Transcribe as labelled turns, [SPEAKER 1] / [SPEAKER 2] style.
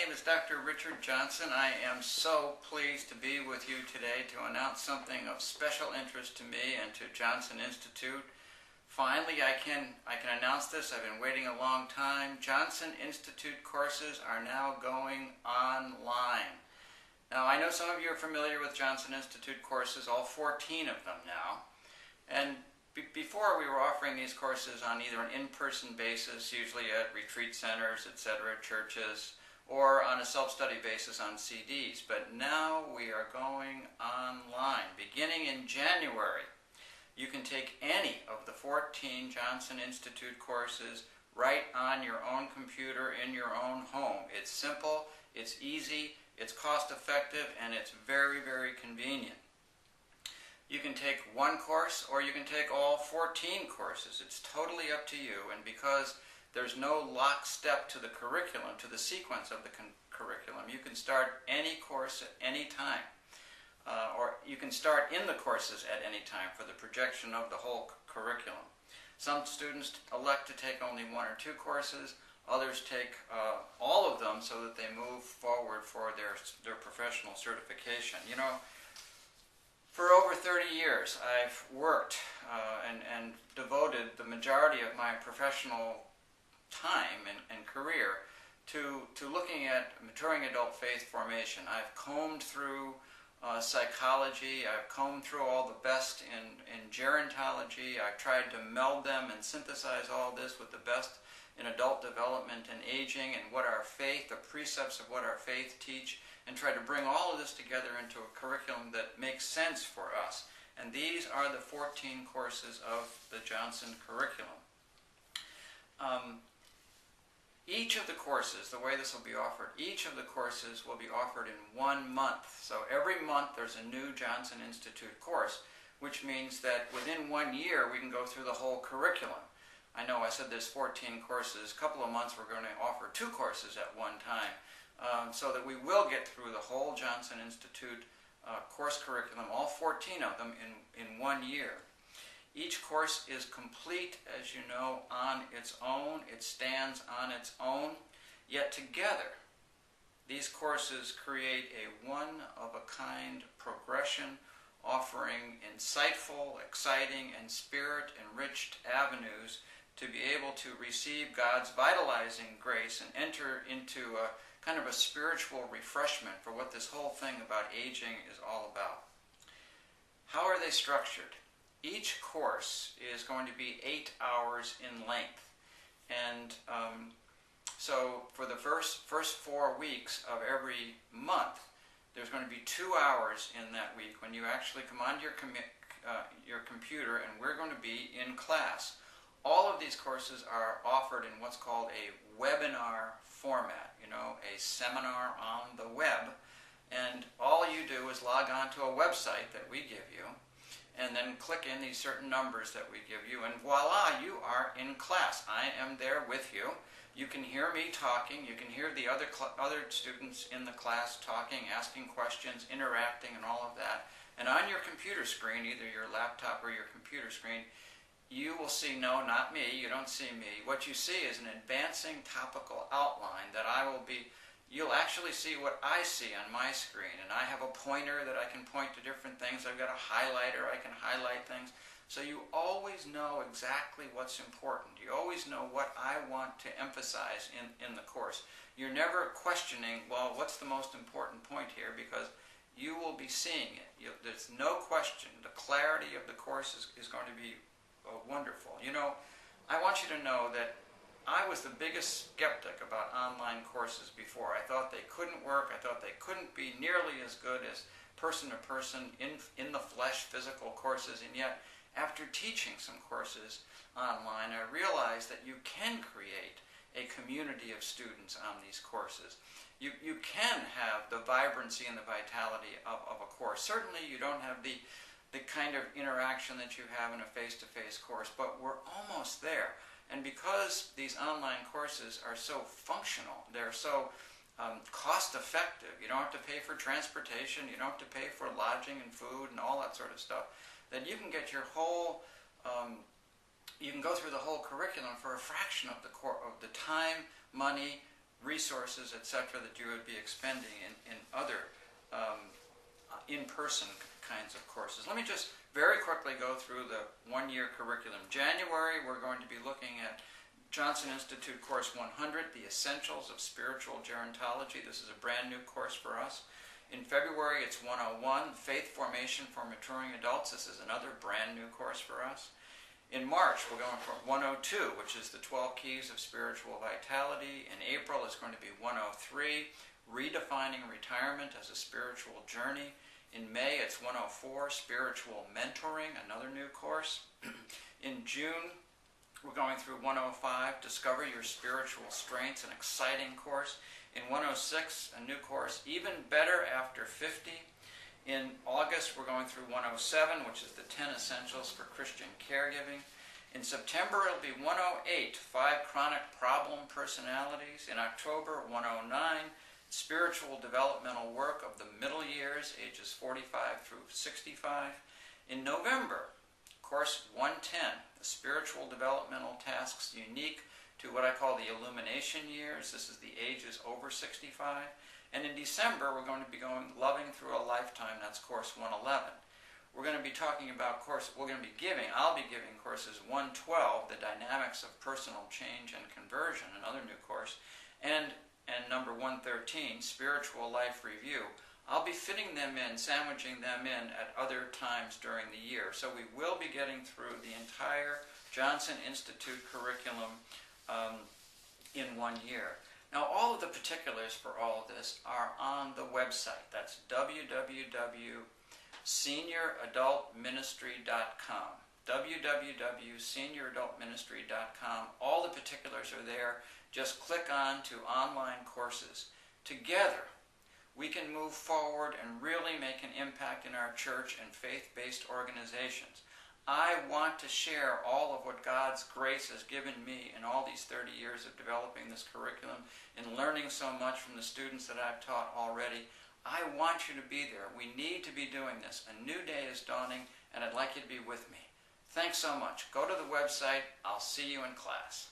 [SPEAKER 1] name is Dr. Richard Johnson. I am so pleased to be with you today to announce something of special interest to me and to Johnson Institute. Finally, I can announce this. I've been waiting a long time. Johnson Institute courses are now going online. Now, I know some of you are familiar with Johnson Institute courses, all 14 of them now. And before, we were offering these courses on either an in-person basis, usually at retreat centers, etc., churches, or on a self-study basis on CDs. But now we are going online. Beginning in January, you can take any of the 14 Johnson Institute courses right on your own computer in your own home. It's simple, it's easy, it's cost-effective, and it's very, very convenient. You can take one course or you can take all 14 courses. It's totally up to you, and because there's no lockstep to the curriculum, to the sequence of the curriculum, you can start any course at any time. Or you can start in the courses at any time for the projection of the whole curriculum. Some students elect to take only one or two courses. Others take all of them so that they move forward for their professional certification. You know, for over 30 years, I've worked and devoted the majority of my professional time and career to looking at maturing adult faith formation. I've combed through psychology, I've combed through all the best in gerontology. I've tried to meld them and synthesize all this with the best in adult development and aging and what our faith, the precepts of what our faith teach, and try to bring all of this together into a curriculum that makes sense for us. And these are the 14 courses of the Johnson curriculum. Each of the courses, the way this will be offered, each of the courses will be offered in 1 month. So every month there's a new Johnson Institute course, which means that within 1 year we can go through the whole curriculum. I know I said there's 14 courses. A couple of months we're going to offer 2 courses at one time. So that we will get through the whole Johnson Institute course curriculum, all 14 of them, in 1 year. Each course is complete, as you know, on its own. It stands on its own. Yet together, these courses create a one-of-a-kind progression offering insightful, exciting, and spirit-enriched avenues to be able to receive God's vitalizing grace and enter into a kind of a spiritual refreshment for what this whole thing about aging is all about. How are they structured? Each course is going to be 8 hours in length. And so for the first 4 weeks of every month, there's going to be 2 hours in that week when you actually come onto your computer, and we're going to be in class. All of these courses are offered in what's called a webinar format, you know, a seminar on the web. And all you do is log on to a website that we give you, and then click in these certain numbers that we give you, and voila, you are in class. I am there with you. You can hear me talking. You can hear the other students in the class talking, asking questions, interacting, and all of that. And on your computer screen, either your laptop or your computer screen, you will see, no, not me, you don't see me. What you see is an advancing topical outline that you'll actually see what I see on my screen. And I have a pointer that I can point to different things. I've got a highlighter, I can highlight things. So you always know exactly what's important. You always know what I want to emphasize in the course. You're never questioning, well, what's the most important point here? Because you will be seeing it. There's no question. The clarity of the course is going to be wonderful. You know, I want you to know that I was the biggest skeptic about online courses before. I thought they couldn't work. I thought they couldn't be nearly as good as person-to-person, in the flesh, physical courses. And yet, after teaching some courses online, I realized that you can create a community of students on these courses. You can have the vibrancy and the vitality of a course. Certainly, you don't have the kind of interaction that you have in a face-to-face course, but we're almost there. And because these online courses are so functional, they're so cost-effective, you don't have to pay for transportation, you don't have to pay for lodging and food and all that sort of stuff, that you can get your whole, you can go through the whole curriculum for a fraction of the time, money, resources, etc., that you would be expending in other in-person kinds of courses. Let me just very quickly go through the one-year curriculum. January, we're going to be looking at Johnson Institute Course 100, The Essentials of Spiritual Gerontology. This is a brand new course for us. In February, it's 101, Faith Formation for Maturing Adults. This is another brand new course for us. In March, we're going for 102, which is the 12 Keys of Spiritual Vitality. In April, it's going to be 103, Redefining Retirement as a Spiritual Journey. In May, it's 104, Spiritual Mentoring, another new course. In June, we're going through 105, Discover Your Spiritual Strengths, an exciting course. In 106, a new course, Even Better After 50. In August, we're going through 107, which is the 10 Essentials for Christian Caregiving. In September, it'll be 108, 5 Chronic Problem Personalities. In October, 109, Spiritual Developmental Work of the Middle Years, ages 45 through 65. In November, Course 110, the Spiritual Developmental Tasks unique to what I call the Illumination Years. This is the ages over 65. And in December, we're going to be going Loving Through a Lifetime. That's Course 111. We're going to be talking about I'll be giving courses 112, The Dynamics of Personal Change and Conversion, another new course, and number 113, Spiritual Life Review. I'll be fitting them in, sandwiching them in at other times during the year. So we will be getting through the entire Johnson Institute curriculum in 1 year. Now, all of the particulars for all of this are on the website. That's www.senioradultministry.com. www.senioradultministry.com. All the particulars are there. Just click on to online courses. Together, we can move forward and really make an impact in our church and faith-based organizations. I want to share all of what God's grace has given me in all these 30 years of developing this curriculum and learning so much from the students that I've taught already. I want you to be there. We need to be doing this. A new day is dawning, and I'd like you to be with me. Thanks so much. Go to the website. I'll see you in class.